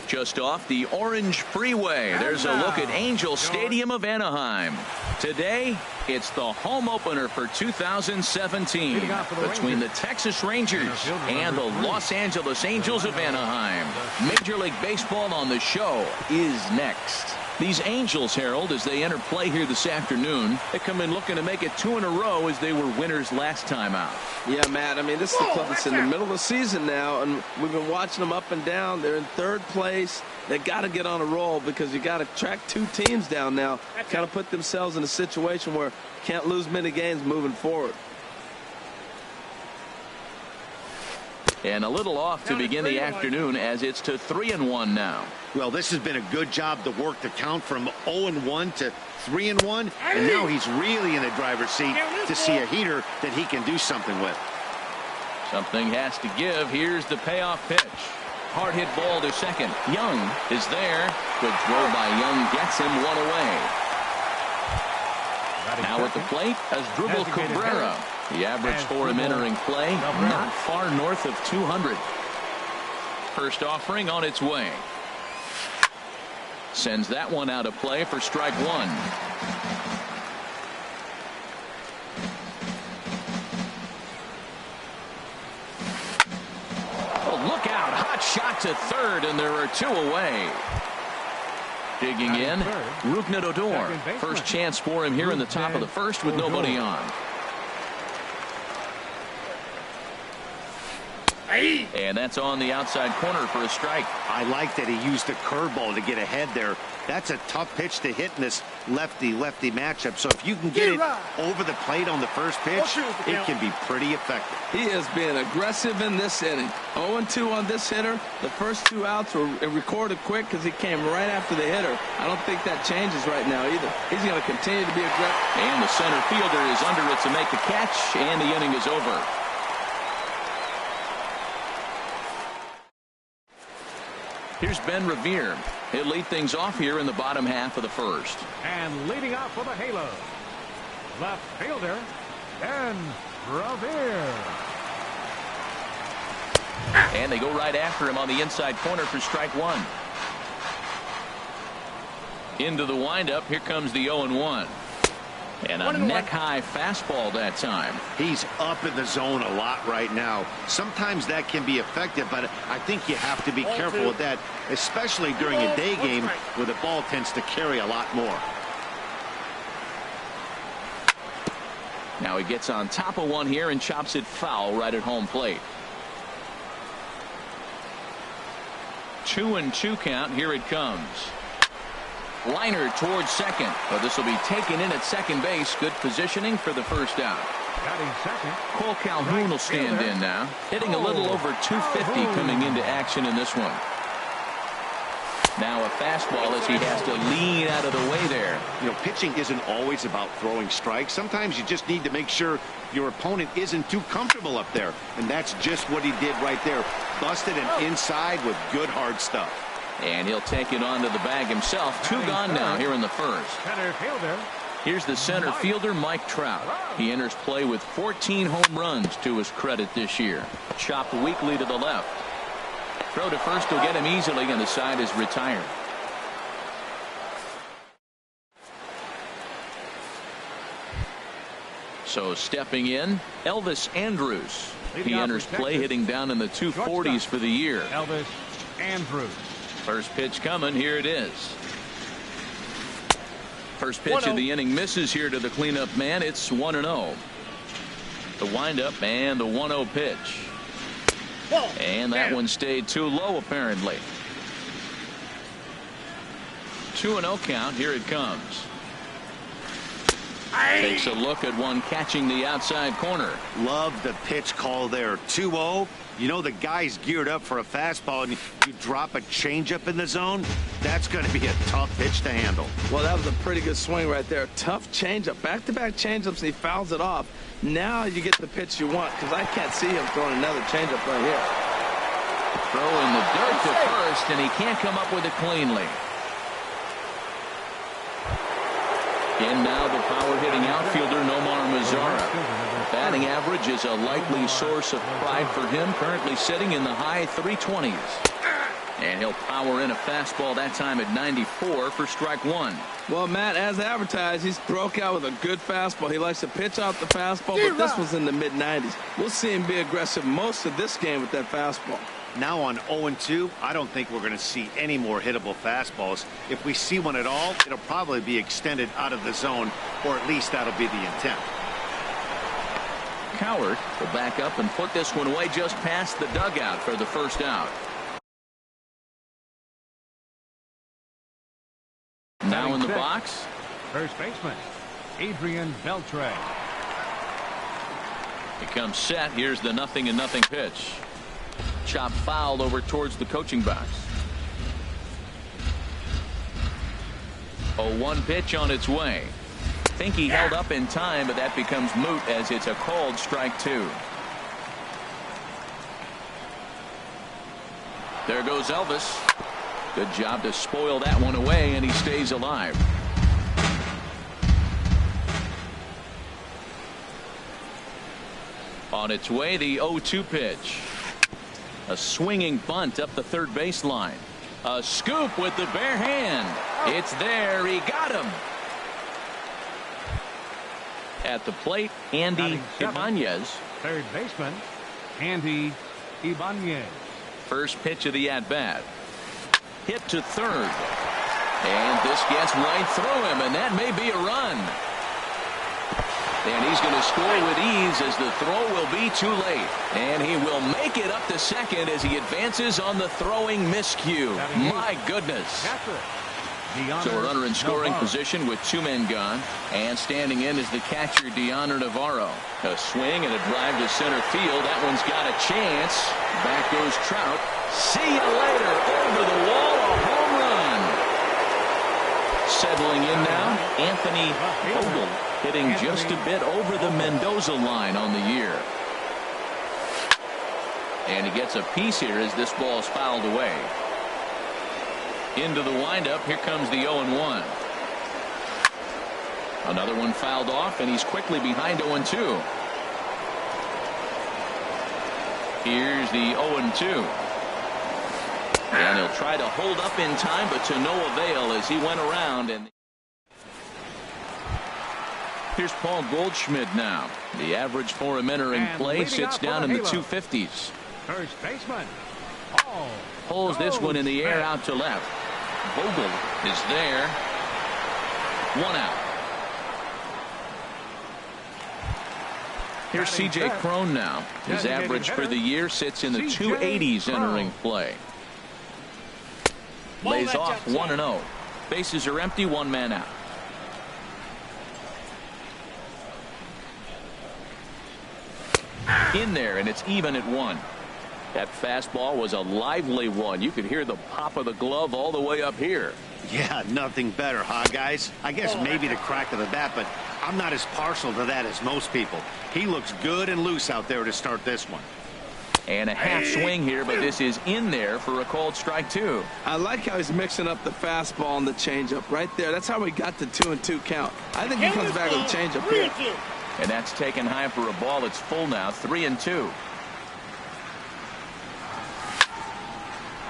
Just off the Orange Freeway, there's a look at Angel Stadium of Anaheim. Today, it's the home opener for 2017 between the Texas Rangers and the Los Angeles Angels of Anaheim. Major League Baseball on the show is next. These Angels, Harold, as they enter play here this afternoon, they come in looking to make it 2 in a row as they were winners last time out. Yeah, Matt, I mean, this is the club that's in the middle of the season now, and we've been watching them up and down. They're in 3rd place. They got to get on a roll because you got to track 2 teams down now, kind of put themselves in a situation where can't lose many games moving forward. And a little off to begin the afternoon as it's to 3-1 now. Well, this has been a good job to work the count from 0-1 to 3-1, and now he's really in the driver's seat to see a heater that he can do something with. Something has to give. Here's the payoff pitch. Hard hit ball to second. Young is there. Good throw by Young, gets him 1 away. Now at the plate, Asdrubal Cabrera. The average for him entering play, not far north of 200. First offering on its way. Sends that one out of play for strike 1. Oh, look out. Hot shot to third, and there are 2 away. Digging in, Rougned Odor. First chance for him here in the top of the first with nobody on. And that's on the outside corner for a strike. I like that he used the curveball to get ahead there. That's a tough pitch to hit in this lefty-lefty matchup. So if you can get it over the plate on the first pitch, it can be pretty effective. He is being aggressive in this inning. 0-2 on this hitter. The first 2 outs were recorded quick because he came right after the hitter. I don't think that changes right now either. He's going to continue to be aggressive. And the center fielder is under it to make the catch, and the inning is over. Here's Ben Revere. He'll lead things off here in the bottom half of the first. And leading off for the Halo, left fielder, Ben Revere. And they go right after him on the inside corner for strike 1. Into the windup. Here comes the 0-1. And a neck-high fastball that time. He's up in the zone a lot right now. Sometimes that can be effective, but I think you have to be careful with that, especially during a day game where the ball tends to carry a lot more. Now he gets on top of one here and chops it foul right at home plate. 2-2 count. Here it comes. Liner towards second, but this will be taken in at second base. Good positioning for the first out. Cole Calhoun will stand in now, hitting a little over 250 coming into action in this one. Now a fastball as he has to lean out of the way there. You know, pitching isn't always about throwing strikes. Sometimes you just need to make sure your opponent isn't too comfortable up there, and that's just what he did right there. Busted him inside with good hard stuff. And he'll take it onto the bag himself. 2 gone now here in the first. Here's the center fielder, Mike Trout. He enters play with 14 home runs to his credit this year. Chopped weakly to the left. Throw to first will get him easily, and the side is retired. So stepping in, Elvis Andrus. He enters play hitting down in the 240s for the year. Elvis Andrus. First pitch coming. Here it is. First pitch of the inning misses here to the cleanup man. It's 1-0. The windup and the 1-0 pitch. And that one stayed too low apparently. 2-0 count. Here it comes. Takes a look at one catching the outside corner. Love the pitch call there. 2-0. You know the guy's geared up for a fastball, and you drop a changeup in the zone. That's going to be a tough pitch to handle. Well, that was a pretty good swing right there. Tough changeup. Back-to-back changeups, and he fouls it off. Now you get the pitch you want, because I can't see him throwing another changeup right here. Throw in the dirt to first, and he can't come up with it cleanly. In now the power-hitting outfielder Nomar Mazara. Batting average is a likely source of pride for him, currently sitting in the high 320s. And he'll power in a fastball that time at 94 for strike one. Well, Matt, as advertised, he's broke out with a good fastball. He likes to pitch out the fastball, but this was in the mid-90s. We'll see him be aggressive most of this game with that fastball. Now on 0-2, I don't think we're going to see any more hittable fastballs. If we see one at all, it'll probably be extended out of the zone, or at least that'll be the intent. Coward will back up and put this one away just past the dugout for the first out. Now in the box, first baseman Adrian Beltre. He comes set. Here's the 0-0 pitch. Chop foul over towards the coaching box. 0-1 pitch on its way. Think he held up in time, but that becomes moot as it's a called strike two. There goes Elvis. Good job to spoil that one away, and he stays alive. On its way, the 0-2 pitch. A swinging bunt up the third baseline. A scoop with the bare hand. It's there. He got him. At the plate, Andy Ibanez. Third baseman Andy Ibanez. First pitch of the at-bat. Hit to third. And this gets right through him, and that may be a run. And he's going to score with ease as the throw will be too late. And he will make it up to second as he advances on the throwing miscue. My goodness. So a runner in scoring position with two men gone. And standing in is the catcher, Deoner Navarro. A swing and a drive to center field. That one's got a chance. Back goes Trout. See you later. Over the wall, a home run. Settling in now, Anthony Vogel, hitting just a bit over the Mendoza line on the year. And he gets a piece here as this ball is fouled away. Into the windup, here comes the 0-1. Another one fouled off, and he's quickly behind 0-2. Here's the 0-2. And he'll try to hold up in time, but to no avail as he went around. And here's Paul Goldschmidt now. The average for him entering play sits down in the 250s. First baseman Paul pulls this one in the air out to left. Vogel is there. One out. Here's C.J. Cron now. His average for the year sits in the 280s entering play. Lays off 1-0. Bases are empty, one man out. In there, and it's even at 1. That fastball was a lively one. You could hear the pop of the glove all the way up here. Yeah, nothing better, huh, guys? I guess maybe the crack of the bat, but I'm not as partial to that as most people. He looks good and loose out there to start this one. And a half swing here, but this is in there for a called strike two. I like how he's mixing up the fastball and the changeup right there. That's how we got the 2-2 count. I think he comes back with a changeup here. And that's taken high for a ball. It's full now, 3-2.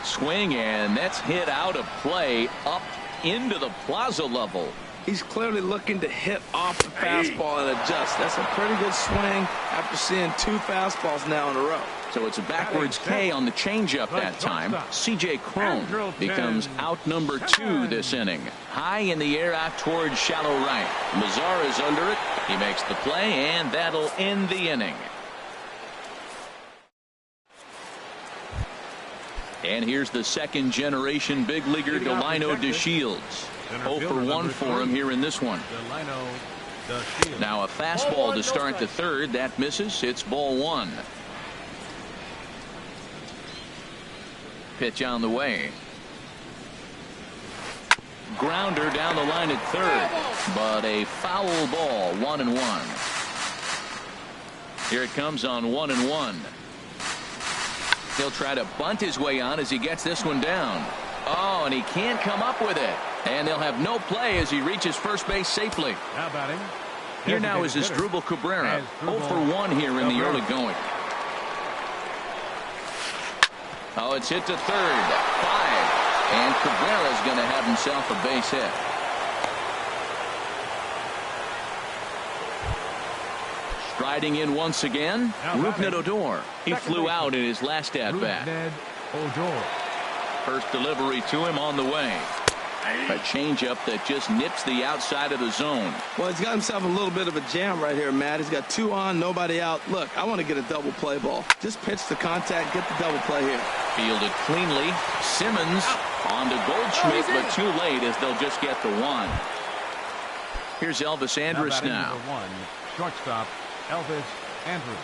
Swing, and that's hit out of play up into the plaza level. He's clearly looking to hit off the fastball and adjust. That's a pretty good swing after seeing two fastballs now in a row. So it's a backwards K on the changeup that time. C.J. Cron becomes out number 2 this inning. High in the air out towards shallow right. Mazar is under it. He makes the play, and that'll end the inning. And here's the second generation big leaguer Delino DeShields. 0 for 1 for him here in this one. Now a fastball to start the third. That misses. It's ball 1. Pitch on the way. Grounder down the line at third, but a foul ball. 1-1. Here it comes on 1-1. He'll try to bunt his way on as he gets this one down. Oh, and he can't come up with it. And they'll have no play as he reaches first base safely. How about him? Here now is Asdrubal Cabrera. 0 for 1 here in the early going. Oh, it's hit to third. 5. And Cabrera's going to have himself a base hit. Striding in once again, Rougned Odor. He flew out in his last at-bat. First delivery to him on the way. A changeup that just nips the outside of the zone. Well, he's got himself a little bit of a jam right here, Matt. He's got 2 on, nobody out. Look, I want to get a double play ball. Just pitch the contact, get the double play here. Fielded cleanly. Simmons on to Goldschmidt, but too late as they'll just get the 1. Here's Elvis Andrus now. Shortstop, Elvis Andrus.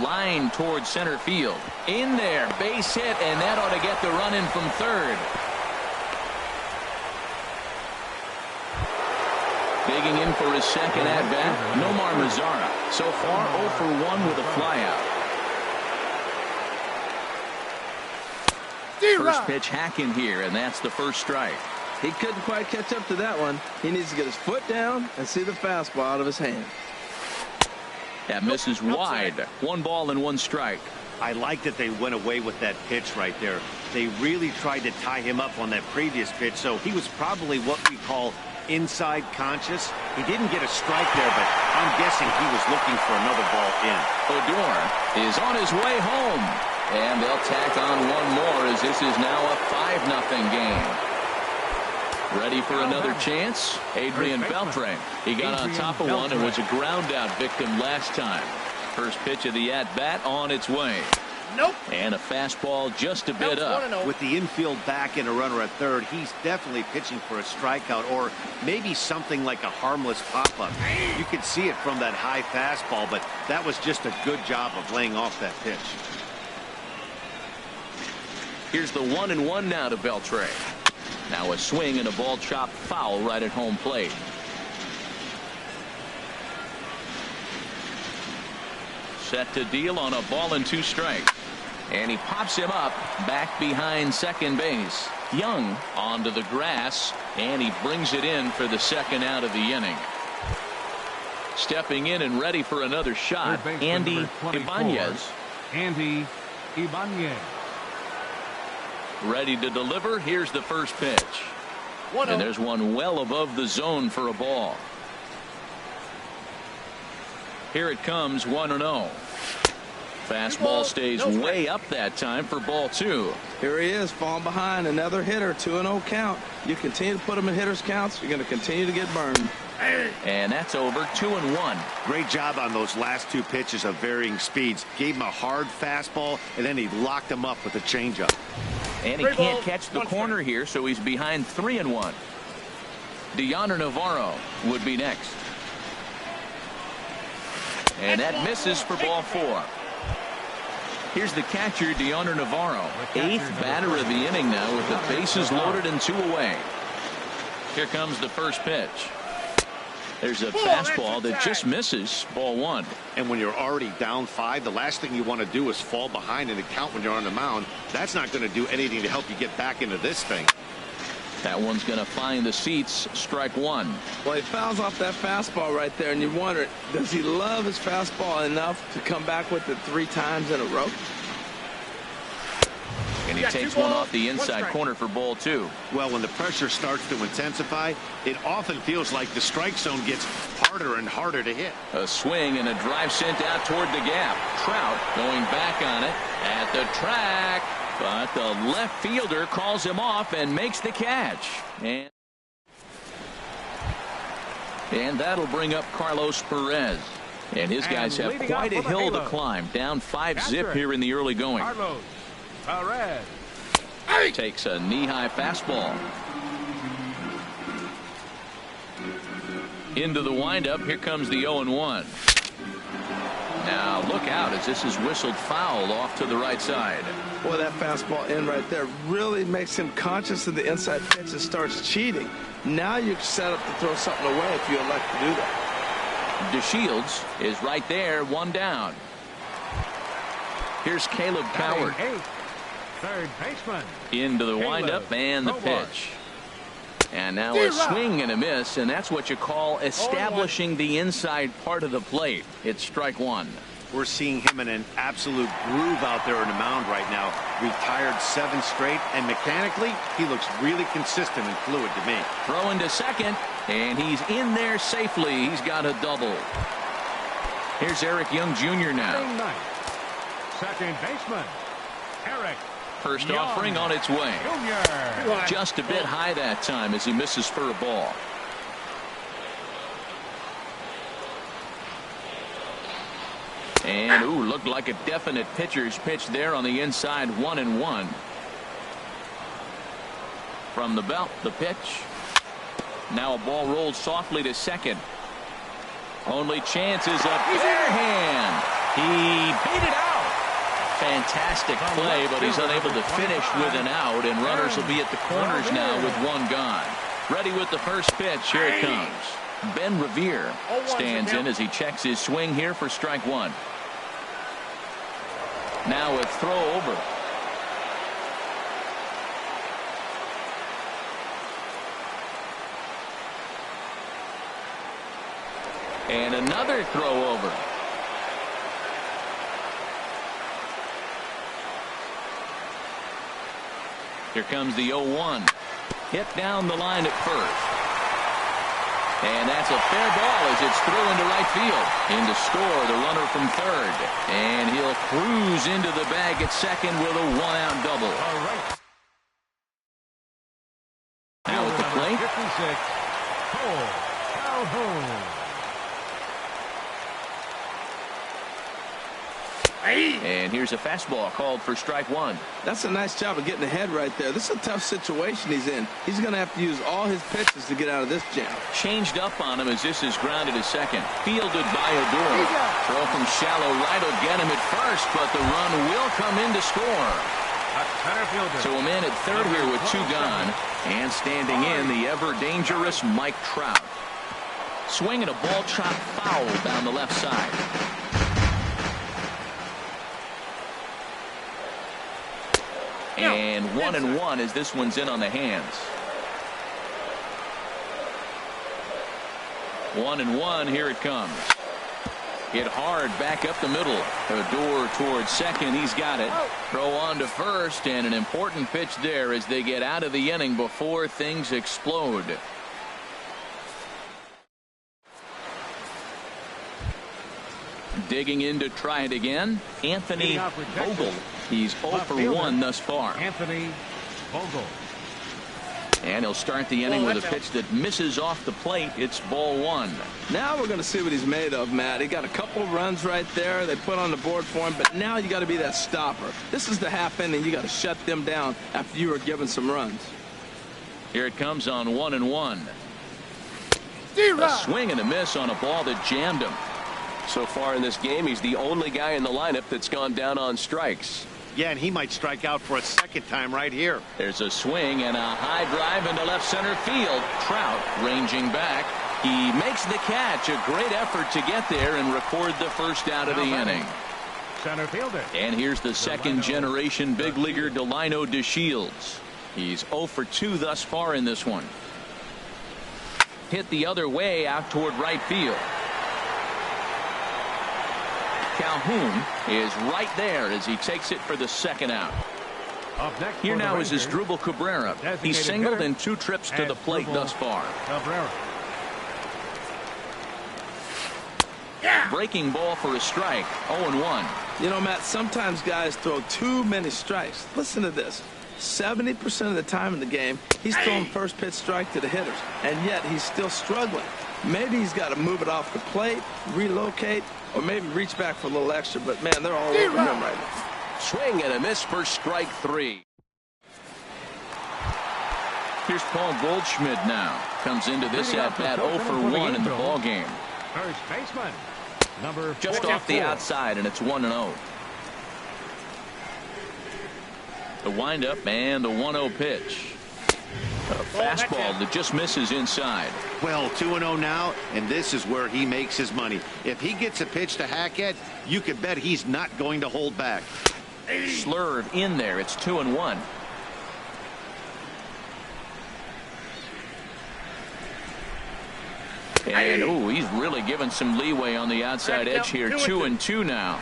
Line towards center field. In there, base hit, and that ought to get the run in from third. Digging in for his second at-bat, Nomar Mazara. So far, 0 for 1 with a flyout. First pitch hack in here, and that's the first strike. He couldn't quite catch up to that one. He needs to get his foot down and see the fastball out of his hand. That misses wide. 1 ball and 1 strike. I like that they went away with that pitch right there. They really tried to tie him up on that previous pitch, so he was probably what we call inside conscious. He didn't get a strike there, but I'm guessing he was looking for another ball in. Odor is on his way home, and they'll tack on 1 more as this is now a 5-0 game. Ready for another chance? Adrian Beltre. He got on top of one and was a ground out victim last time. First pitch of the at-bat on its way. Nope. And a fastball just a bit up. With the infield back and a runner at third, he's definitely pitching for a strikeout or maybe something like a harmless pop-up. You could see it from that high fastball, but that was just a good job of laying off that pitch. Here's the 1-1 now to Beltre. Now a swing and a ball chopped foul right at home plate. Set to deal on a ball and 2 strikes. And he pops him up back behind second base. Young onto the grass, and he brings it in for the second out of the inning. Stepping in and ready for another shot, Andy Ibanez. Andy Ibanez. Ready to deliver. Here's the first pitch. And there's one well above the zone for a ball. Here it comes, 1-0. Fastball stays way up that time for ball 2. Here he is, falling behind, another hitter, 2-0 count. You continue to put him in hitters counts, you're going to continue to get burned. And that's over, 2-1. Great job on those last 2 pitches of varying speeds. Gave him a hard fastball, and then he locked him up with a changeup. And he can't catch the corner here, so he's behind 3-1. Deoner Navarro would be next. And that misses for ball 4. Here's the catcher, Deoner Navarro. 8th batter of the inning now with the bases loaded and 2 away. Here comes the first pitch. There's a fastball that just misses, ball 1. And when you're already down 5, the last thing you want to do is fall behind in the count when you're on the mound. That's not going to do anything to help you get back into this thing. That one's going to find the seats, strike 1. Well, he fouls off that fastball right there, and you wonder, does he love his fastball enough to come back with it 3 times in a row? And he takes one off the inside corner for ball 2. Well, when the pressure starts to intensify, it often feels like the strike zone gets harder and harder to hit. A swing and a drive sent out toward the gap. Trout going back on it at the track, but the left fielder calls him off and makes the catch. And that'll bring up Carlos Perez. And his guys have quite a hill to climb. Down 5-0 here in the early going. Carlos Perez takes a knee-high fastball. Into the windup. Here comes the 0-1. Now look out as this is whistled foul off to the right side. Boy, that fastball in right there really makes him conscious of the inside pitch and starts cheating. Now you're set up to throw something away if you elect to do that. DeShields is right there, 1 down. Here's Caleb Coward. Third baseman. Into the windup and the pitch. And now a swing and a miss, and that's what you call establishing the inside part of the plate. It's strike 1. We're seeing him in an absolute groove out there on the mound right now. Retired 7 straight, and mechanically, he looks really consistent and fluid to me. Throwing to second, and he's in there safely. He's got a double. Here's Eric Young Jr. now. Second baseman, Eric. First Young offering on its way. Jr. Just a bit high that time as he misses for a ball. And, ooh, looked like a definite pitcher's pitch there on the inside, 1-1. From the belt, the pitch. Now a ball rolled softly to second. Only chance is a bare hand. He beat it out. Fantastic play, but he's unable to finish with an out, and runners will be at the corners now with 1 gone. Ready with the first pitch. Here it comes. Ben Revere stands in as he checks his swing here for strike 1. Now a throw over. And another throw over. Here comes the 0-1. Hit down the line at first. And that's a fair ball as it's thrown into right field. In to score the runner from third. And he'll cruise into the bag at second with a 1-out double. All right. Now at the plate. 56, Cole Calhoun. And here's a fastball called for strike 1. That's a nice job of getting ahead right there. This is a tough situation he's in. He's going to have to use all his pitches to get out of this jam. Changed up on him as this is grounded to second. Fielded by Odor. Throw from shallow right will get him at first, but the run will come in to score. So a man at third here with 2 gone. And standing in, the ever-dangerous Mike Trout. Swinging a ball chopped foul down the left side. And 1-1 as this one's in on the hands. 1-1, here it comes. Hit hard back up the middle. Odor towards second. He's got it. Throw on to first, and an important pitch there as they get out of the inning before things explode. Digging in to try it again, Anthony Vogel. He's 0 for 1 thus far. Anthony Vogel. And he'll start the inning with a pitch that misses off the plate. It's ball 1. Now we're going to see what he's made of, Matt. He got a couple runs right there. They put on the board for him, but now you got to be that stopper. This is the half inning. You got to shut them down after you were given some runs. Here it comes on 1-1. A swing and a miss on a ball that jammed him. So far in this game, he's the only guy in the lineup that's gone down on strikes. Yeah, and he might strike out for a second time right here. There's a swing and a high drive into left center field. Trout ranging back. He makes the catch. A great effort to get there and record the first out of the inning. Center fielder. And here's the second generation big leaguer Delino DeShields. He's 0 for 2 thus far in this one. Hit the other way out toward right field. Calhoun is right there as he takes it for the second out. Here now is Asdrubal Cabrera. He's singled in 2 trips to the plate thus far. Cabrera. Breaking ball for a strike. 0-1. You know, Matt, sometimes guys throw too many strikes. Listen to this. 70% of the time in the game, he's throwing first pitch strike to the hitters, and yet he's still struggling. Maybe he's got to move it off the plate, relocate, or maybe reach back for a little extra, but man, they're all over him right now. Swing and a miss for strike 3. Here's Paul Goldschmidt now. Comes into this at bat 0 for 1 in the ball game. First baseman, number 44. Just off the outside, and it's 1-0. The windup and the 1-0 pitch. A fastball that just misses inside. Well, 2-0 now, and this is where he makes his money. If he gets a pitch to hack at, you could bet he's not going to hold back. Slurve in there. It's 2-1. And, ooh, he's really given some leeway on the outside edge here. 2-2 now.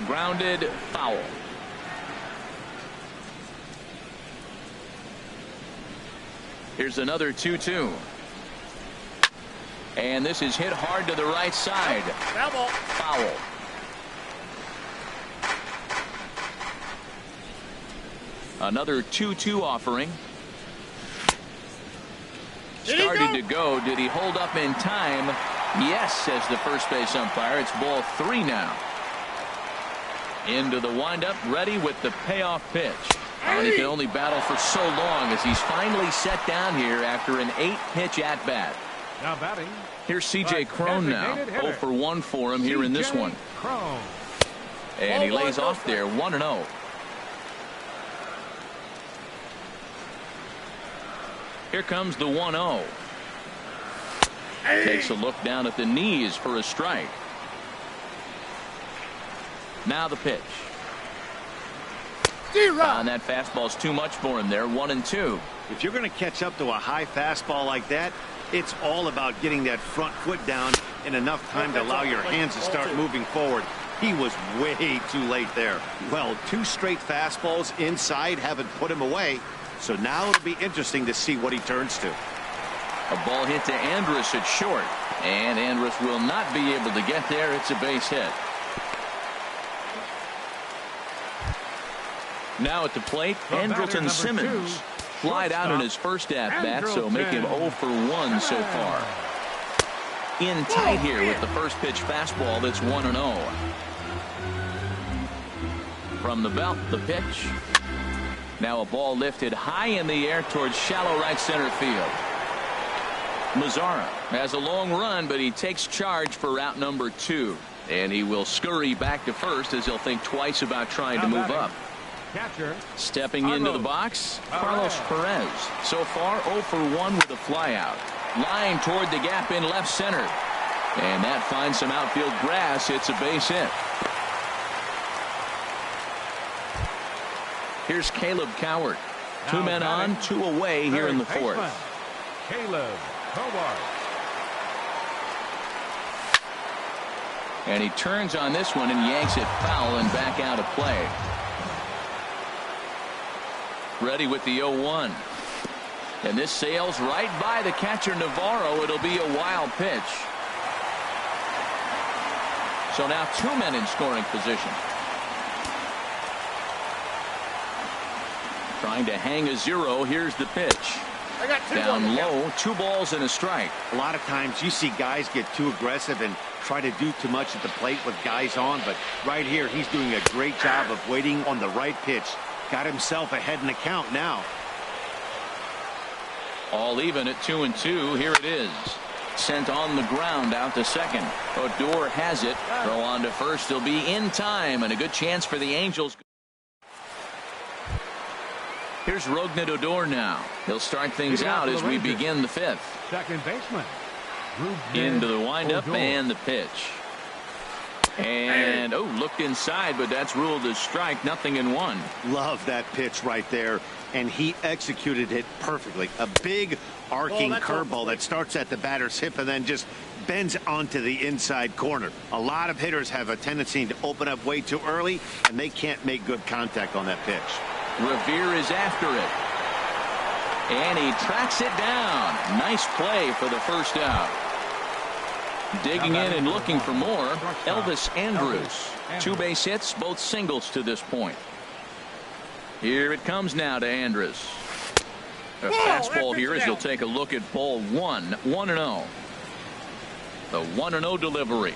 Grounded foul. Here's another 2-2. And this is hit hard to the right side. Foul. Another 2-2 offering. Started to go. Did he hold up in time? Yes, says the first base umpire. It's ball 3 now. Into the windup, ready with the payoff pitch. And he can only battle for so long as he's finally set down here after an 8-pitch at-bat. Now batting. Here's C.J. Cron now. 0 for 1 for him here in this one. And he lays off there, 1-0. Here comes the 1-0. Takes a look down at the knees for a strike. Now the pitch. And that fastball's too much for him there. 1-2. If you're going to catch up to a high fastball like that, it's all about getting that front foot down in enough time to allow your hands to start moving forward. He was way too late there. Well, 2 straight fastballs inside haven't put him away. So now it'll be interesting to see what he turns to. A ball hit to Andrus at short. And Andrus will not be able to get there. It's a base hit. Now at the plate, Andrelton Simmons. Flied out in his first at-bat, so make him 0 for 1 so far. In tight here with the first pitch fastball. That's 1-0. From the belt, the pitch. Now a ball lifted high in the air towards shallow right center field. Mazzara has a long run, but he takes charge for route number 2. And he will scurry back to first as he'll think twice about trying to move up. Catcher. Stepping into the box, Carlos Perez. So far 0 for 1 with a flyout. Line toward the gap in left center. And that finds some outfield grass. It's a base hit. Here's Caleb Cowart. 2 men on, 2 away here in the 4th. Caleb Cowart. And he turns on this one and yanks it foul and back out of play. Ready with the 0-1. And this sails right by the catcher Navarro. It'll be a wild pitch. So now 2 men in scoring position. Trying to hang a 0. Here's the pitch. Down low, 2 balls and a strike. A lot of times you see guys get too aggressive and try to do too much at the plate with guys on, but right here he's doing a great job of waiting on the right pitch. Got himself ahead in the count now. All even at 2-2. Here it is. Sent on the ground out to second. Odor has it. Throw on to first. He'll be in time and a good chance for the Angels. Here's Rougned Odor now. He'll start things out as we begin the 5th. Second baseman. Into the windup and the pitch. And looked inside, but that's ruled as strike. 0-1. Love that pitch right there, and he executed it perfectly. A big arcing curveball that starts at the batter's hip and then just bends onto the inside corner. A lot of hitters have a tendency to open up way too early, and they can't make good contact on that pitch. Revere is after it. And he tracks it down. Nice play for the first out. Digging in and looking for more, Elvis Andrus. 2 base hits, both singles to this point. Here it comes now to Andrus. A fastball here as he'll take a look at ball 1. 1-0. The 1-0 delivery.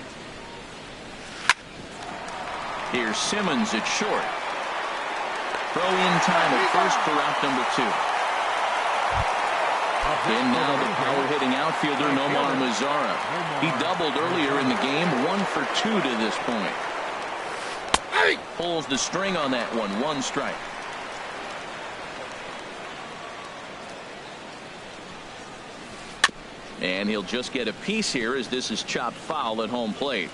Here's Simmons at short. Throw in time at first for out number 2. And now the power-hitting outfielder Nomar Mazzara. He doubled earlier in the game, 1 for 2 to this point. Pulls the string on that one. 1 strike. And he'll just get a piece here as this is chopped foul at home plate.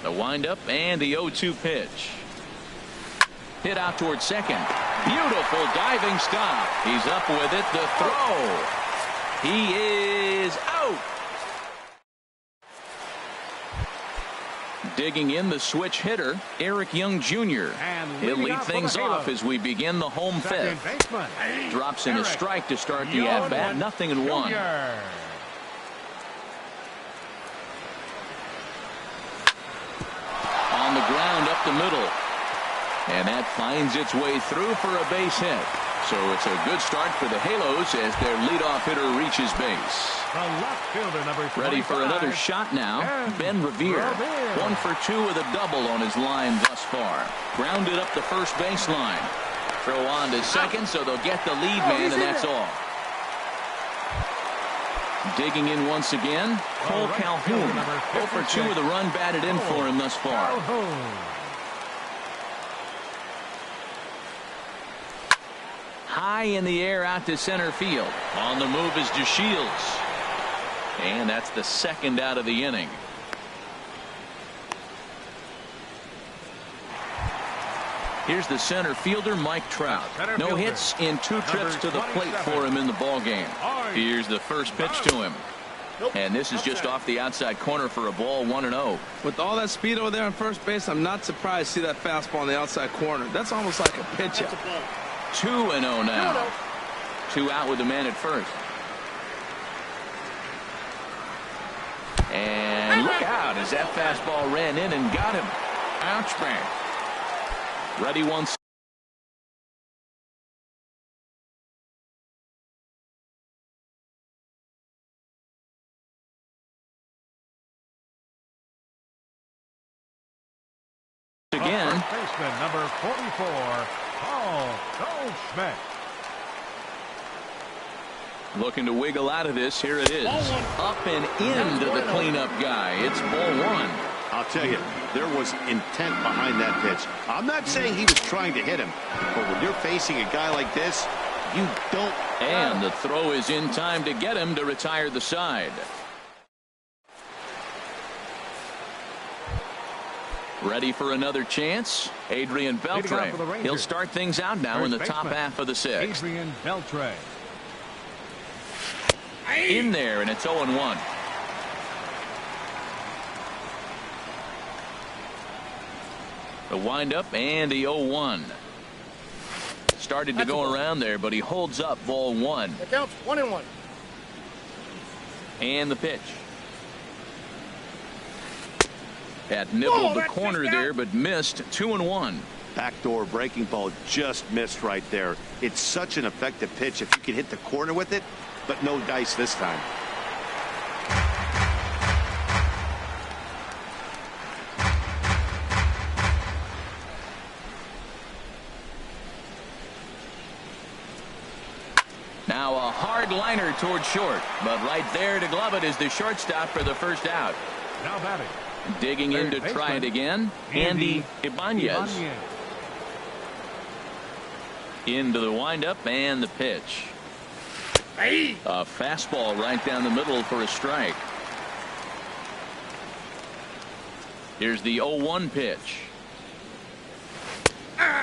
The windup and the 0-2 pitch. Hit out towards second. Beautiful diving stop. He's up with it. The throw. He is out. Digging in the switch hitter, Eric Young Jr. He'll lead things off as we begin the home fifth. Drops in a strike to start the at-bat. 0-1. On the ground up the middle. And that finds its way through for a base hit. So it's a good start for the Halos as their leadoff hitter reaches base. The left fielder, number 25. Ready for another shot now. Ben Revere. 1 for 2 with a double on his line thus far. Grounded up the first baseline. Throw on to second, so they'll get the lead man, and that's all. Digging in once again, Cole Calhoun. 0 for 2 with a run batted in for him thus far. High in the air out to center field. On the move is DeShields. And that's the second out of the inning. Here's the center fielder, Mike Trout. No hits in 2 trips to the plate for him in the ballgame. Here's the first pitch to him. And this is just off the outside corner for a ball, 1-0. With all that speed over there on first base, I'm not surprised to see that fastball on the outside corner. That's almost like a pitch out. 2-0 now. 2 out with the man at first. And look out as that fastball ran in and got him. Ouch, man. Ready once. Again. First baseman, number 44, Paul Goldschmidt. Looking to wiggle out of this. Here it is. Up and into the cleanup guy. It's ball 1. I'll tell you, there was intent behind that pitch. I'm not saying he was trying to hit him, but when you're facing a guy like this, you don't. And the throw is in time to get him to retire the side. Ready for another chance? Adrian Beltre. He'll start things out now in the top half of the 6th. Adrian Beltre. In there, and it's 0-1. The windup and the 0-1. Started to go around there, but he holds up ball 1. It counts 1-1. And the pitch. That nibbled the corner there, but missed. 2-1. Backdoor breaking ball just missed right there. It's such an effective pitch if you can hit the corner with it, but no dice this time. Now a hard liner toward short, but right there to glove it is the shortstop for the first out. Now batting. Digging in to try it again, Andy Ibanez. Into the windup and the pitch. A fastball right down the middle for a strike. Here's the 0-1 pitch.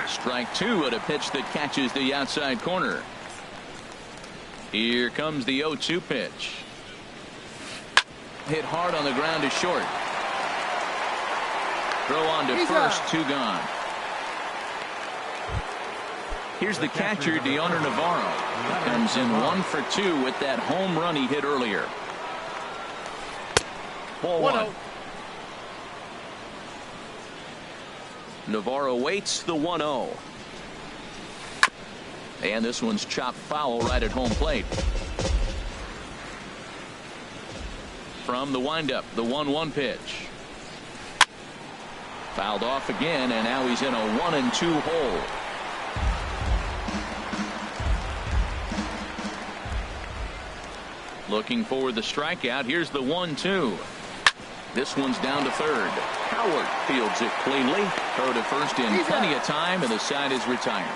Strike 2 at a pitch that catches the outside corner. Here comes the 0-2 pitch. Hit hard on the ground to short. Throw on to first, 2 gone. Here's the catcher, Deoner Navarro. Comes in 1 for 2 with that home run he hit earlier. Ball 1. Navarro waits the 1-0. And this one's chopped foul right at home plate. From the windup, the 1-1 pitch. Fouled off again, and now he's in a 1-2 hole. Looking for the strikeout. Here's the 1-2. This one's down to third. Howard fields it cleanly. Throw to first in plenty of time, and the side is retired.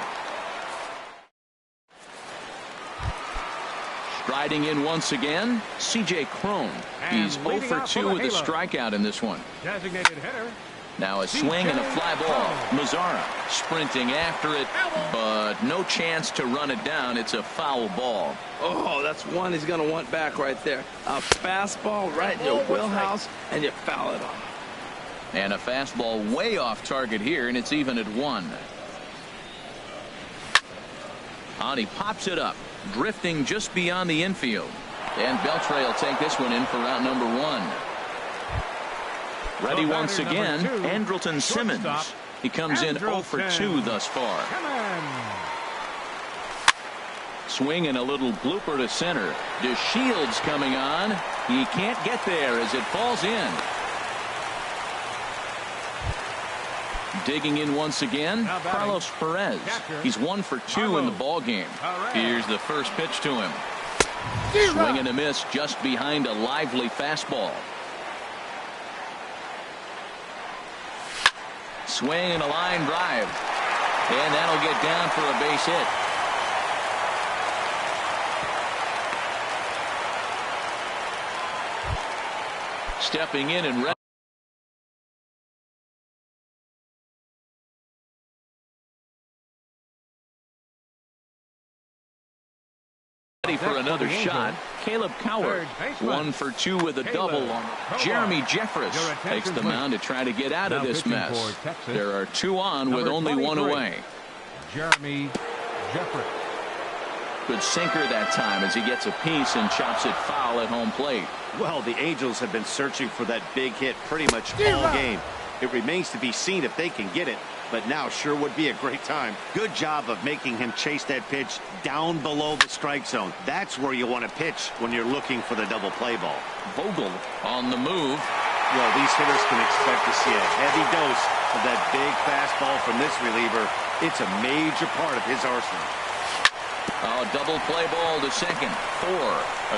Striding in once again, C.J. Cron. He's 0 for 2 with a strikeout in this one. Designated hitter. Now a swing and a fly ball. Mazzara. Sprinting after it, but no chance to run it down. It's a foul ball. Oh, that's one he's going to want back right there. A fastball right in your wheelhouse, and you foul it off. And a fastball way off target here, and it's even at 1. And he pops it up, drifting just beyond the infield. And Beltre will take this one in for route number 1. Ready once again, Andrelton Simmons. He comes in 0 for 2 thus far. Swing and a little blooper to center. DeShields coming on. He can't get there as it falls in. Digging in once again, Carlos Perez. He's 1 for 2 in the ball game. Here's the first pitch to him. Swing and a miss just behind a lively fastball. Swing and a line drive. And that'll get down for a base hit. Stepping in and ready for another shot. Caleb Coward, 1 for 2 with a double on Jeremy Jeffress takes the mound to try to get out of this mess. There are 2 on with only 1 away. Jeremy Jeffress. Good sinker that time as he gets a piece and chops it foul at home plate. Well, the Angels have been searching for that big hit pretty much all game. It remains to be seen if they can get it, but now sure would be a great time. Good job of making him chase that pitch down below the strike zone. That's where you want to pitch when you're looking for the double play ball. Vogel on the move. Well, these hitters can expect to see a heavy dose of that big fastball from this reliever. It's a major part of his arsenal. Oh, double play ball to second. 4.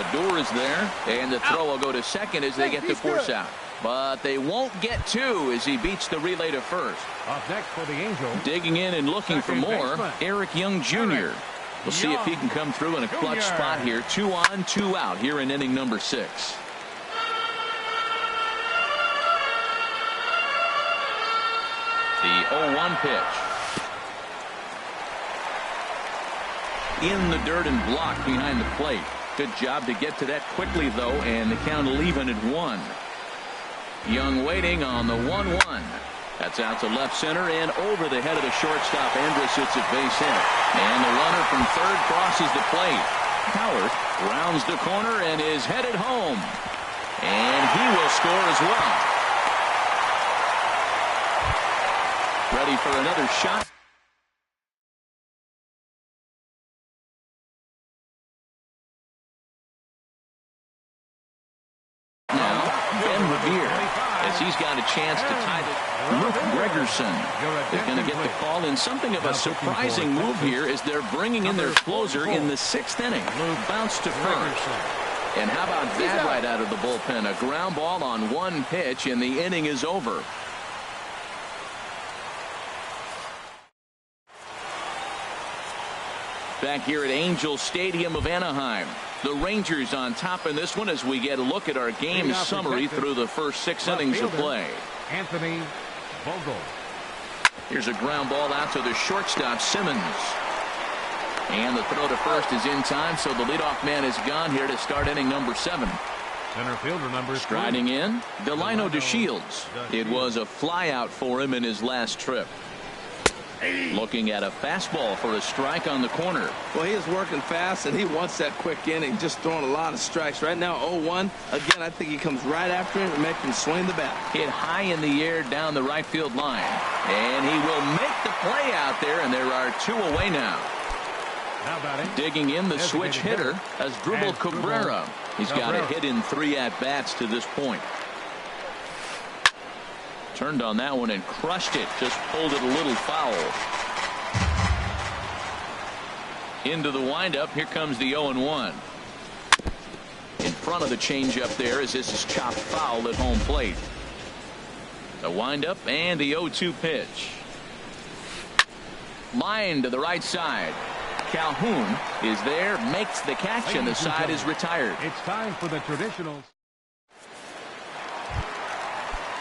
Adore is there, and the throw will go to second as they get the force out. But they won't get 2 as he beats the relay to first. Up next for the Angels. Digging in and looking for more, Eric Young Jr. We'll see if he can come through in a clutch spot here. 2 on, 2 out here in inning number 6. The 0-1 pitch. In the dirt and blocked behind the plate. Good job to get to that quickly, though, and the count will even at 1. Young waiting on the 1-1. That's out to left center and over the head of the shortstop. Andrus hits at base hit. And the runner from third crosses the plate. Howard rounds the corner and is headed home. And he will score as well. Ready for another shot. As he's got a chance to tie it. Luke Gregerson is going to get the call in something of a surprising move here as they're bringing in their closer in the 6th inning. Bounce to first. And how about that right out of the bullpen? A ground ball on 1 pitch and the inning is over. Back here at Angel Stadium of Anaheim. The Rangers on top in this one as we get a look at our game summary through the first 6 innings of play. Anthony Vogel. Here's a ground ball out to the shortstop, Simmons. And the throw to first is in time, so the leadoff man is gone here to start inning number 7. Center fielder number 3. Striding in, Delino DeShields. It was a flyout for him in his last trip. Looking at a fastball for a strike on the corner. Well, he is working fast, and he wants that quick inning, just throwing a lot of strikes. Right now, 0-1. Again, I think he comes right after him and makes him swing the bat. Hit high in the air down the right field line. And he will make the play out there, and there are 2 away now. Digging in the switch hitter, Asdrubal Cabrera. He's got a hit in 3 at-bats to this point. Turned on that one and crushed it. Just pulled it a little foul. Into the windup. Here comes the 0-1. In front of the changeup there as this is chopped foul at home plate. The windup and the 0-2 pitch. Line to the right side. Calhoun is there, makes the catch, and the side is retired. It's time for the traditionals.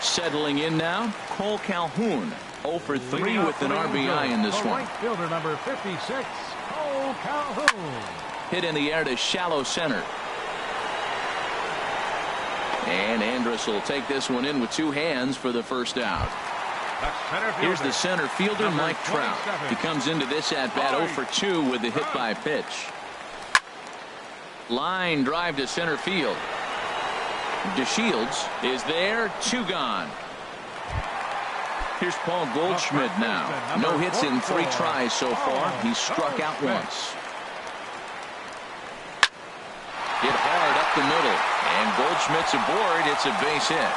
Settling in now, Cole Calhoun, 0 for 3 with an RBI in this one. Right fielder number 56, Cole Calhoun. Hit in the air to shallow center. And Andrus will take this one in with 2 hands for the first out. Here's the center fielder, Mike Trout. He comes into this at-bat 0 for 2 with the hit by pitch. Line drive to center field. DeShields is there, 2 gone. Here's Paul Goldschmidt now. No hits in 3 tries so far. He's struck out once. Hit hard up the middle. And Goldschmidt's aboard. It's a base hit.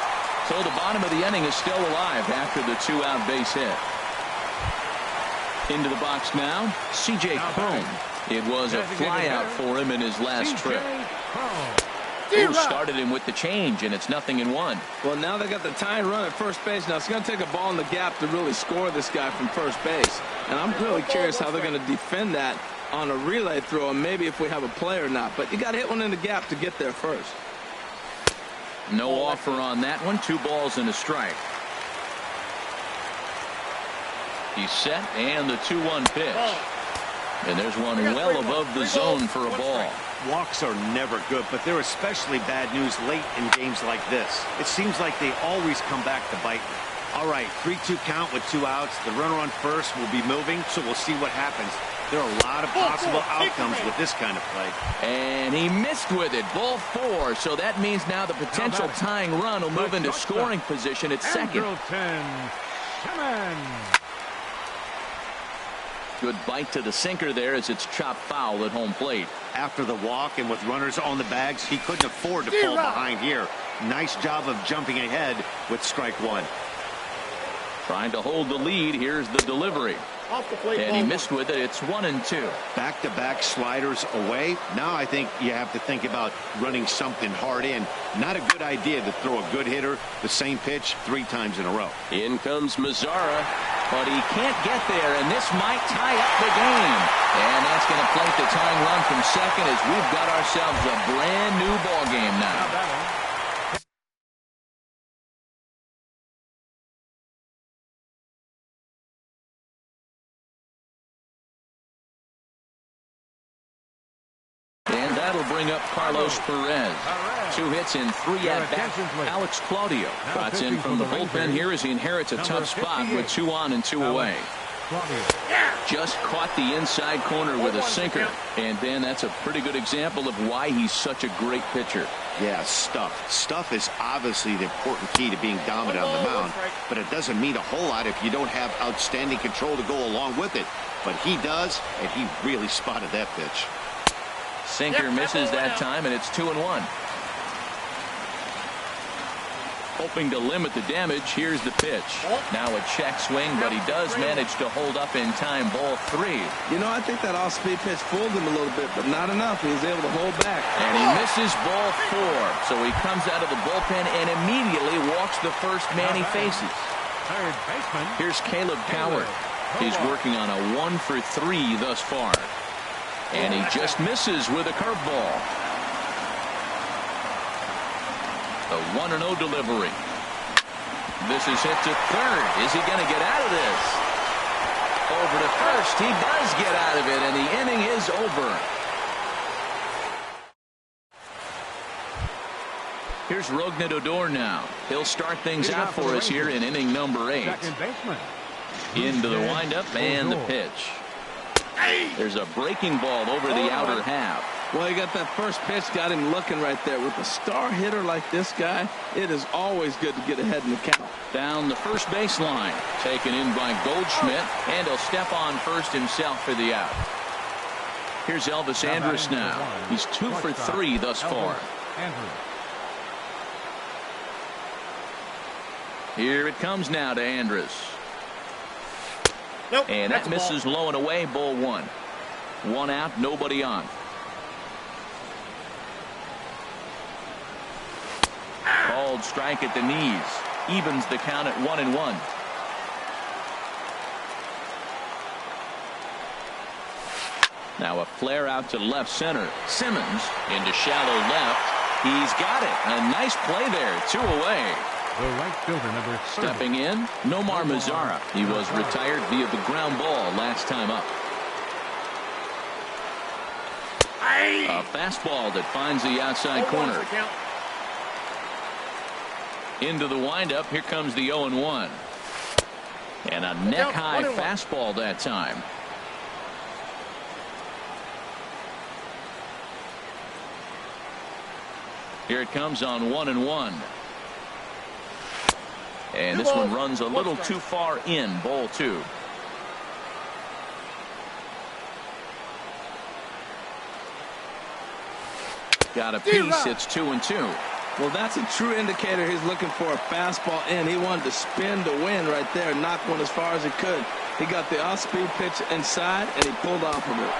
So the bottom of the inning is still alive after the 2-out base hit. Into the box now, C.J. Cron. It was a flyout for him in his last trip. Who started him with the change, and it's 0-1. Well, now they got the tying run at first base. Now it's going to take a ball in the gap to really score this guy from first base. And I'm really curious how they're going to defend that on a relay throw, and maybe if we have a play or not. But you got to hit one in the gap to get there first. No offer on that one. 2 balls and a strike. He's set, and the 2-1 pitch. And there's one well above the zone for a ball. Walks are never good, but they're especially bad news late in games like this. It seems like they always come back to bite. All right, 3-2 count with 2 outs. The runner on first will be moving, so we'll see what happens. There are a lot of possible outcomes with this kind of play. And he missed with it. Ball 4. So that means now the potential tying run will move into scoring position at second. Good bite to the sinker there as it's chopped foul at home plate. After the walk and with runners on the bags, he couldn't afford to fall behind here. Nice job of jumping ahead with strike 1. Trying to hold the lead. Here's the delivery. And he missed with it. It's 1-2. Back-to-back sliders away. Now I think you have to think about running something hard in. Not a good idea to throw a good hitter the same pitch 3 times in a row. In comes Mazzara, but he can't get there, and this might tie up the game. And that's going to plate the tying run from second as we've got ourselves a brand new ball game now. That'll bring up Carlos Perez. 2 hits in 3 at-bats. Alex Claudio trots in from the bullpen here as he inherits a tough spot with 2 on and 2 away. Just caught the inside corner with a sinker. And then that's a pretty good example of why he's such a great pitcher. Yeah, stuff. Stuff is obviously the important key to being dominant on the mound, but it doesn't mean a whole lot if you don't have outstanding control to go along with it. But he does, and he really spotted that pitch. Sinker misses that time, and it's 2-1. Hoping to limit the damage. Here's the pitch. Now a check swing, but he does manage to hold up in time. Ball 3. You know, I think that off-speed pitch fooled him a little bit, but not enough. He was able to hold back. And he misses ball 4. So he comes out of the bullpen and immediately walks the first man he faces. Here's Caleb Coward. He's working on a 1 for 3 thus far. And he just misses with a curveball. The 1-0 delivery. This is hit to third. Is he going to get out of this? Over to first. He does get out of it, and the inning is over. Here's Rougned Odor now. He'll start things out for us here in inning number 8. Into the windup and the pitch. There's a breaking ball over the outer half. Well, you got that first pitch, got him looking right there. With a star hitter like this guy, it is always good to get ahead in the count. Down the first baseline, taken in by Goldschmidt, and he'll step on first himself for the out. Here's Elvis Andrus now. He's 2 for 3 thus far. Here it comes now to Andrus. And that misses low and away. Ball 1. 1 out, nobody on. Called strike at the knees. Evens the count at 1-1. Now a flare out to left center. Simmons into shallow left. He's got it. A nice play there. 2 away. The right fielder, number 30. Stepping in, Nomar Mazara. He was retired via the ground ball last time up. A fastball that finds the outside corner. Into the windup. Here comes the 0-1. And a neck-high fastball that time. Here it comes on 1-1. And this one runs a little too far in. Ball 2. Got a piece. It's 2-2. Well, that's a true indicator. He's looking for a fastball in. He wanted to spin to win right there, knock one as far as he could. He got the off-speed pitch inside, and he pulled off of it.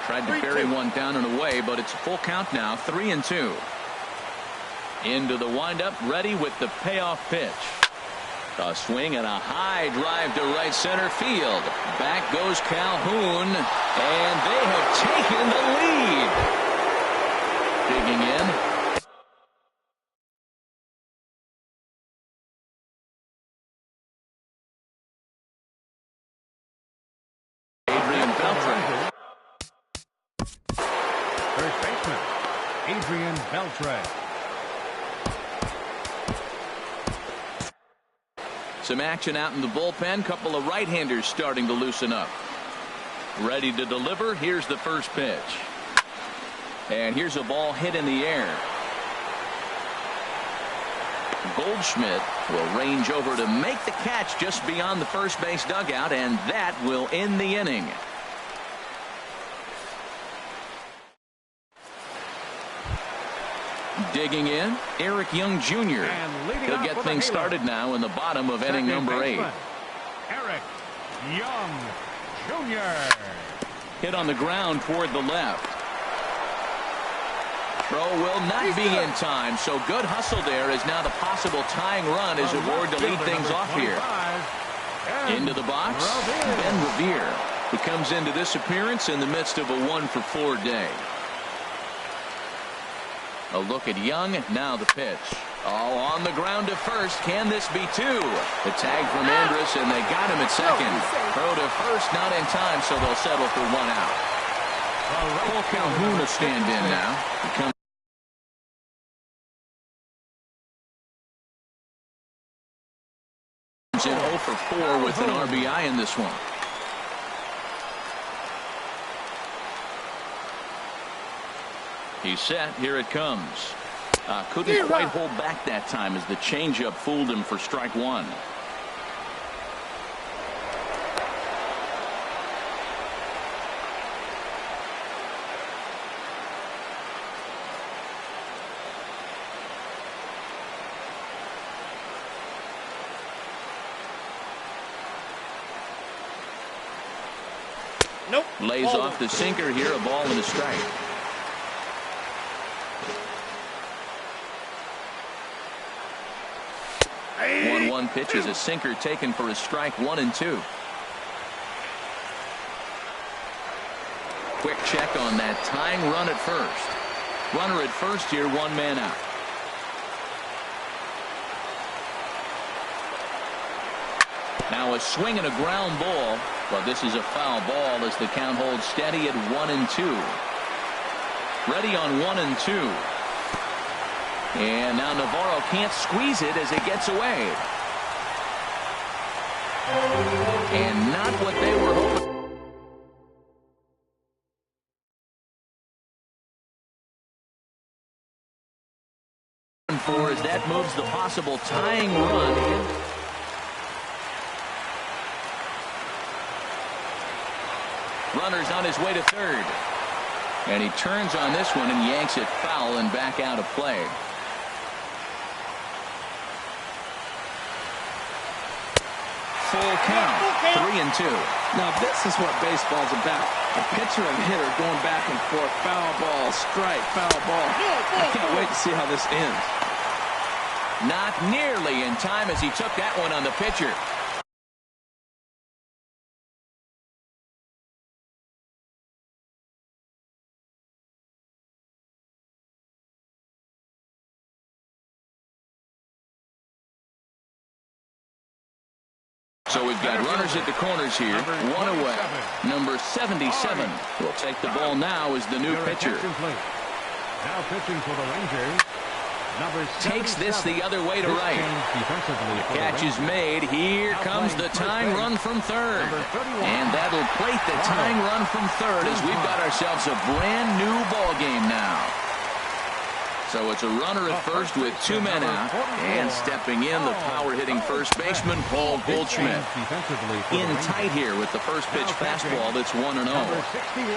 Tried to bury one down and away, but it's a full count now. 3-2. Into the windup, ready with the payoff pitch. A swing and a high drive to right center field. Back goes Calhoun, and they have taken the lead. Digging in. Adrian Beltre. First baseman, Adrian Beltre. Some action out in the bullpen. Couple of right-handers starting to loosen up. Ready to deliver. Here's the first pitch. And here's a ball hit in the air. Goldschmidt will range over to make the catch just beyond the first base dugout, and that will end the inning. Digging in, Eric Young Jr. He'll get things started now in the bottom of inning number 8. Eric Young Jr. Hit on the ground toward the left. Throw will not be in time, so good hustle there is now the possible tying run as aboard to lead things off here. Into the box, Ben Revere. He comes into this appearance in the midst of a 1-for-4 day. A look at Young, now the pitch. Oh, on the ground to first. Can this be 2? The tag from Andrus, and they got him at second. Throw to first, not in time, so they'll settle for 1 out. Cole Calhoun will stand in now. He comes in 0-for-4 with an RBI in this one. He's set. Here it comes. Couldn't quite hold back that time as the changeup fooled him for strike 1. Nope. Lays off the sinker here. A ball and a strike. One pitch is a sinker taken for a strike. 1-2. Quick check on that tying run at first. Runner at first here, 1 man out. Now a swing and a ground ball. Well, this is a foul ball as the count holds steady at 1-2. Ready on 1-2. And now Navarro can't squeeze it as it gets away. And not what they were hoping for as that moves the possible tying run in. Runner's on his way to third. And he turns on this one and yanks it foul and back out of play. Full count, 3-2. Now this is what baseball's about. A pitcher and hitter going back and forth. Foul ball, strike, foul ball. I can't wait to see how this ends. Not nearly in time as he took that one on the pitcher. We've got runners at the corners here. One away. Number 77 will take the ball now as the new pitcher. Now pitching for the Rangers. Takes this the other way to right. The catch is made. Here comes the tying run from third. And that'll plate the tying run from third as we've got ourselves a brand new ball game now. So it's a runner at first with 2 men out. And stepping in, the power-hitting first baseman, Paul Goldschmidt. In tight here with the first pitch fastball that's 1-0.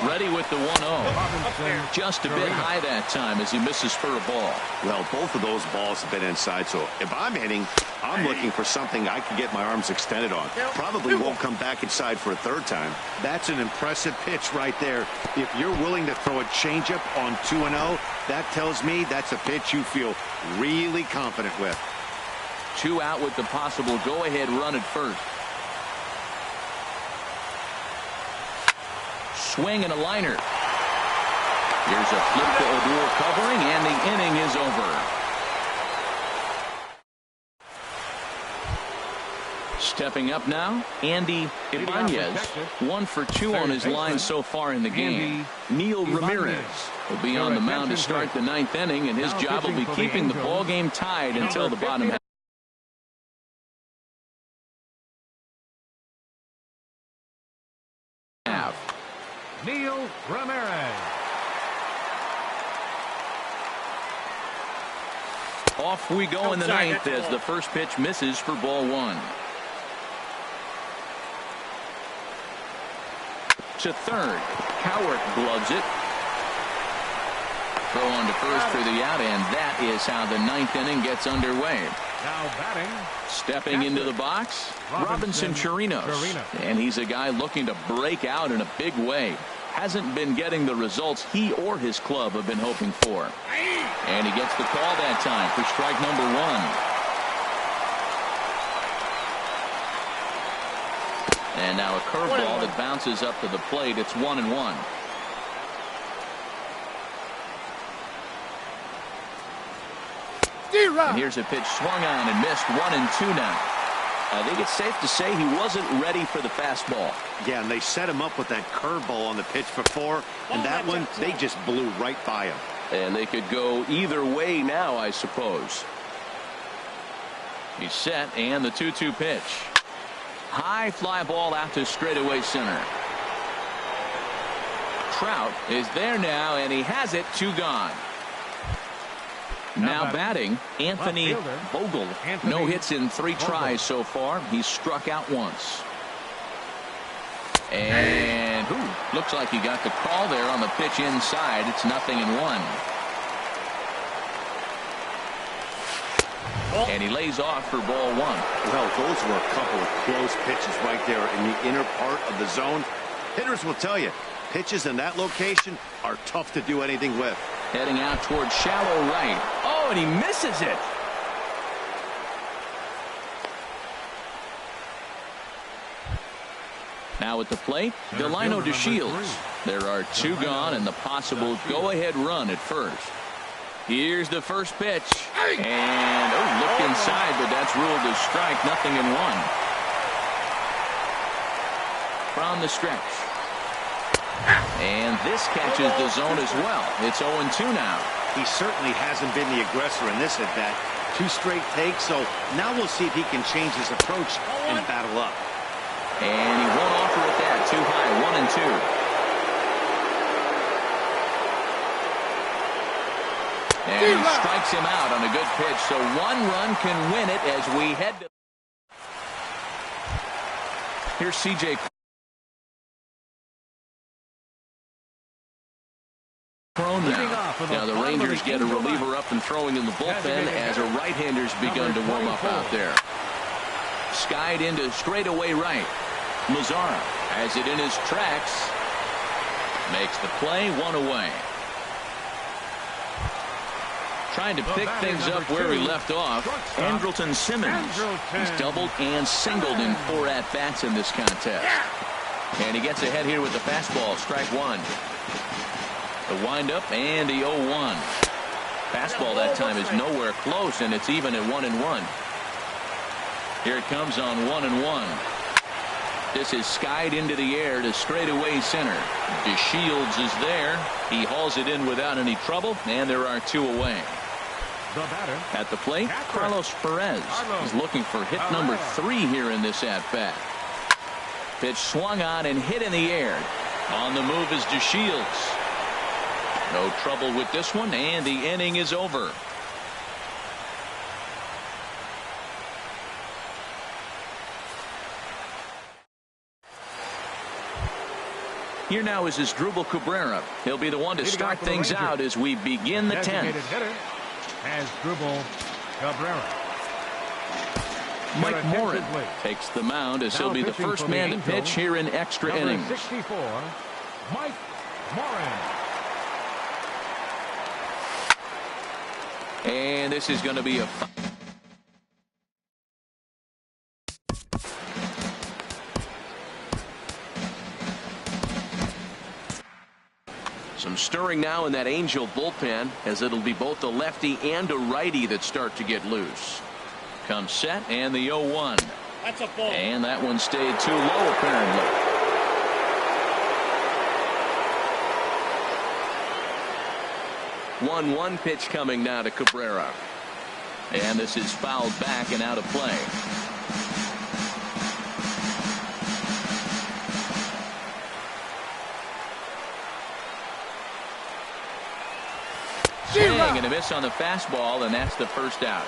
Ready with the 1-0. Just a bit high that time as he misses for a ball. Well, both of those balls have been inside, so if I'm hitting, I'm looking for something I can get my arms extended on. Probably won't come back inside for a third time. That's an impressive pitch right there. If you're willing to throw a changeup on 2-0, that tells me that's a pitch you feel really confident with. 2 out with the possible go-ahead run at first. Swing and a liner. Here's a flip to Odor covering, and the inning is over. Stepping up now, Andy Ibanez. 1 for 2 on his line so far in the game. Neil Ramirez will be on the mound to start the 9th inning, and his job will be keeping the ball game tied until the bottom half. Neil Ramirez. Off we go in the 9th as the first pitch misses for ball 1. To third. Cowart gloves it. Throw on to first for the out, and that is how the 9th inning gets underway. Now batting. Stepping into the box, Robinson Chirinos. And he's a guy looking to break out in a big way. Hasn't been getting the results he or his club have been hoping for. And he gets the call that time for strike number 1. And now a curveball that bounces up to the plate. It's 1-1. And here's a pitch swung on and missed. 1-2 now. I think it's safe to say he wasn't ready for the fastball. Yeah, and they set him up with that curveball on the pitch before, and that one, they just blew right by him. And they could go either way now, I suppose. He's set, and the 2-2 pitch. High fly ball out to straightaway center. Trout is there now, and he has it. 2 gone. Now batting, Anthony Vogel. No hits in 3 tries so far. He's struck out once. And looks like he got the call there on the pitch inside. It's 0-1. And he lays off for ball 1. Well, those were a couple of close pitches right there in the inner part of the zone. Hitters will tell you, pitches in that location are tough to do anything with. Heading out towards shallow right. Oh, and he misses it. Now at the plate, Delino DeShields. There are 2 gone and the possible go-ahead run at first. Here's the first pitch. And, look inside, but that's ruled as strike. 0-1. From the stretch. And this catches the zone as well. It's 0-2 now. He certainly hasn't been the aggressor in this at-bat. 2 straight takes, so now we'll see if he can change his approach and battle up. And he won't offer it that. Too high. 1-2. And he strikes him out on a good pitch, so 1 run can win it as we head to... Here's C.J. Crone now the Rangers get a reliever up and throwing in the bullpen as a right-hander's begun to warm up out there. Skied into straightaway right. Mazara has it in his tracks. Makes the play. 1 away. Trying to pick things up where he left off. Andrelton Simmons. He's doubled and singled in 4 at-bats in this contest. And he gets ahead here with the fastball. Strike 1. The windup and the 0-1. Fastball that time is nowhere close, and it's even at 1-1. Here it comes on 1-1. This is skied into the air to straightaway center. DeShields is there. He hauls it in without any trouble, and there are 2 away. The batter. At the plate, Carlos Perez is looking for hit number 3 here in this at-bat. Pitch swung on and hit in the air. On the move is DeShields. No trouble with this one, and the inning is over. Here now is Asdrubal Cabrera. He'll be the one to start things out as we begin the 10th. Asdrubal Cabrera. Mike Morin takes the mound as he'll be the first man to pitch here in extra innings. 64, Mike Morin. And this is going to be a some stirring now in that Angel bullpen, as it'll be both a lefty and a righty that start to get loose. Comes set, and the 0-1. That's a ball. And that one stayed too low, apparently. 1-1 pitch coming now to Cabrera. And this is fouled back and out of play. Swing and a miss on the fastball, and that's the first out.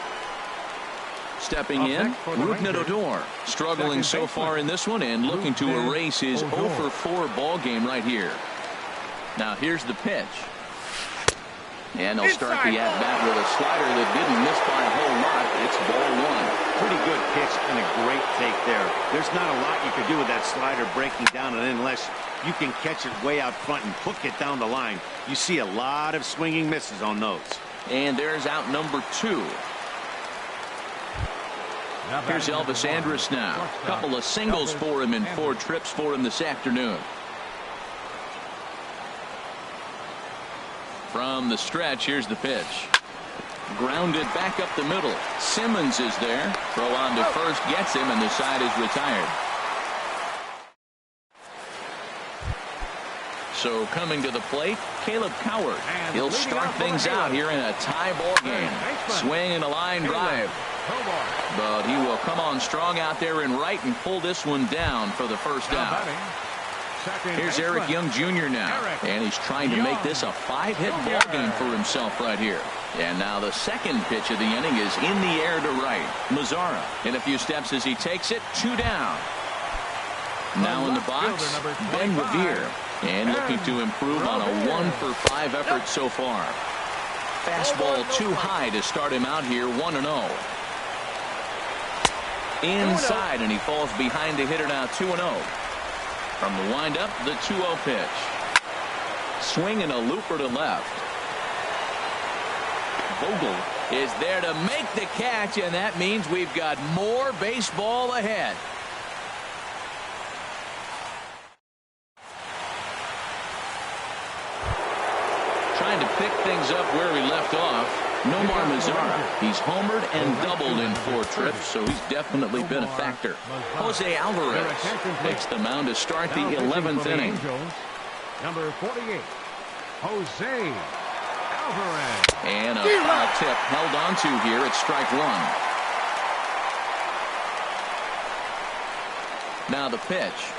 Stepping in, Rougned Odor, struggling so far in this one and looking to erase his 0-for-4 ball game right here. Now here's the pitch. And they'll start the at-bat with a slider that didn't miss by a whole lot. It's ball 1. Pretty good pitch and a great take there. There's not a lot you can do with that slider breaking down, and unless you can catch it way out front and hook it down the line, you see a lot of swinging misses on those. And there's out number 2. Here's Elvis Andrus now. A couple of singles for him and 4 trips for him this afternoon. From the stretch, here's the pitch. Grounded back up the middle. Simmons is there. Throw on to first gets him, and the side is retired. So coming to the plate, Caleb Coward. He'll start things out here in a tie ball game. Swing and a line drive. But he will come on strong out there and right and pull this one down for the first out. Here's Eric Young Jr. now, and he's trying to make this a 5-hit ball game for himself right here. And now the second pitch of the inning is in the air to right. Mazara in a few steps as he takes it. 2 down. Now in the box, Ben Revere, and looking to improve on a 1-for-5 effort so far. Fastball too high to start him out here. 1-0. Inside, and he falls behind the hitter now. 2-0. From the windup, the 2-0 pitch. Swing and a looper to left. Vogel is there to make the catch, and that means we've got more baseball ahead. Trying to pick things up where we left off. Nomar Mazara. He's homered and doubled in 4 trips, so he's definitely been a factor. Jose Alvarez takes the mound to start the 11th inning. Number 48, Jose Alvarez. And a foul tip held on to here at strike 1. Now the pitch.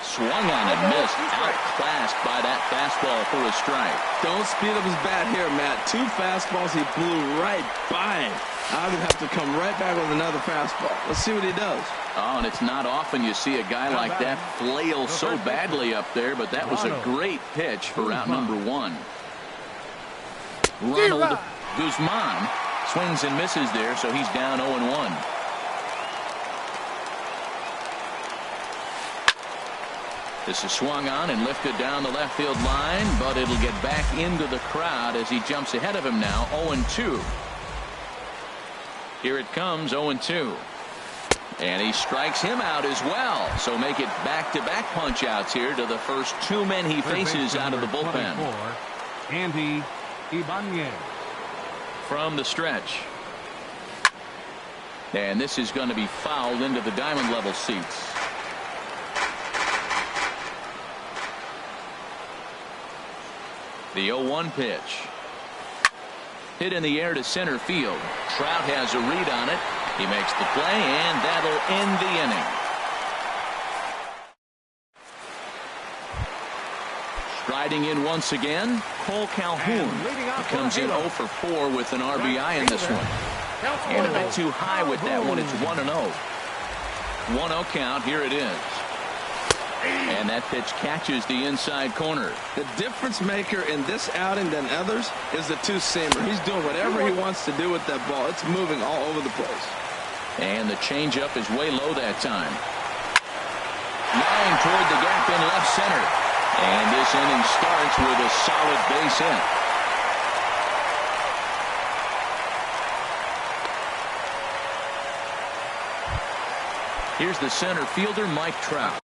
Swung on and missed. Outclassed by that fastball for a strike. Don't speed up his bat here, Matt. 2 fastballs, he blew right by him. I would have to come right back with another fastball. Let's see what he does. Oh, and it's not often you see a guy like that flail so badly up there, but that was a great pitch for out number 1. Ronald Guzman swings and misses there, so he's down 0-1. This is swung on and lifted down the left field line, but it'll get back into the crowd as he jumps ahead of him now. 0-2. Here it comes, 0-2. And he strikes him out as well. So make it back-to-back punch-outs here to the first 2 men he faces out of the bullpen. Andy Ibanez. From the stretch. And this is going to be fouled into the diamond level seats. The 0-1 pitch. Hit in the air to center field. Trout has a read on it. He makes the play, and that'll end the inning. Striding in once again, Cole Calhoun. He comes in 0 for 4 with an RBI in this one. And a bit too high with that one. It's 1-0. 1-0 count. Here it is. And that pitch catches the inside corner. The difference maker in this outing than others is the two-seamer. He's doing whatever he wants to do with that ball. It's moving all over the place. And the changeup is way low that time. Line toward the gap in left center. And this inning starts with a solid base hit. Here's the center fielder, Mike Trout.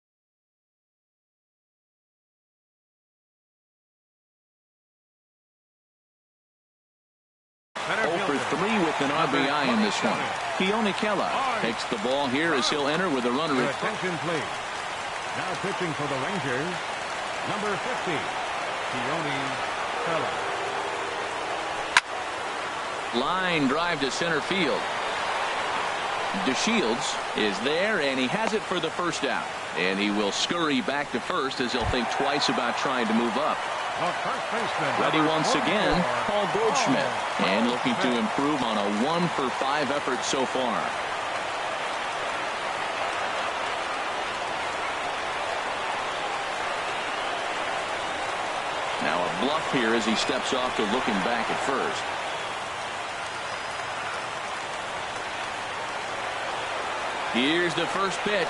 0 for 3 with an RBI in this one. Keone Kela takes the ball here as he'll enter with a runner. Attention, please. Now pitching for the Rangers, number 50, Keone Kela. Line drive to center field. DeShields is there, and he has it for the first out. And he will scurry back to first as he'll think twice about trying to move up. Ready once again, Paul Goldschmidt, and looking to improve on a 1 for 5 effort so far. Now a bluff here as he steps off to looking back at first. Here's the first pitch.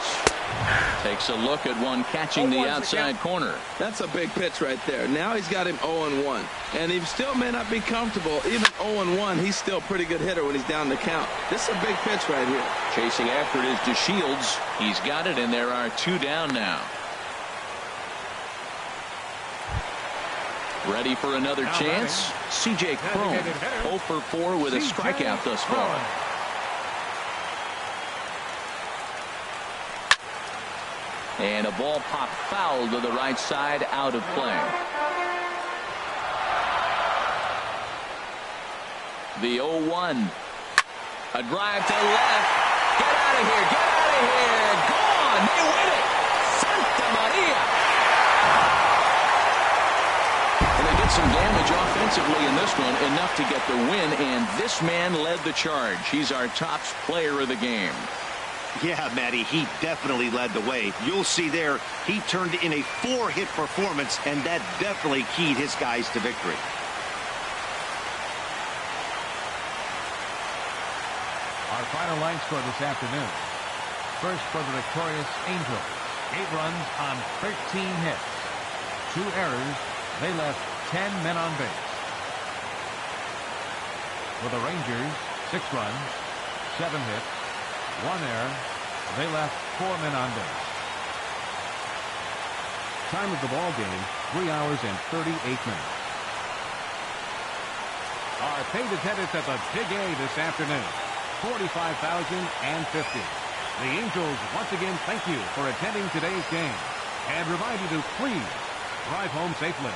Takes a look at one catching the outside corner. That's a big pitch right there. Now he's got him 0-1. And he still may not be comfortable. Even 0-1, he's still a pretty good hitter when he's down the count. This is a big pitch right here. Chasing after it is DeShields. He's got it, and there are 2 down now. Ready for another chance? C.J. Cron, 0 for 4 with a strikeout thus far. And a ball popped foul to the right side, out of play. The 0-1. A drive to left. Get out of here. Get out of here. Gone. They win it. Santa Maria. And they did some damage offensively in this one, enough to get the win. And this man led the charge. He's our top player of the game. Yeah, Matty, he definitely led the way. You'll see there, he turned in a 4-hit performance, and that definitely keyed his guys to victory. Our final line score this afternoon. First for the victorious Angels. 8 runs on 13 hits. 2 errors. They left 10 men on base. For the Rangers, 6 runs, 7 hits. 1 error. They left 4 men on base. Time of the ball game, 3 hours and 38 minutes. Our paid attendance at the Big A this afternoon, 45,050. The Angels once again thank you for attending today's game and remind you to please drive home safely.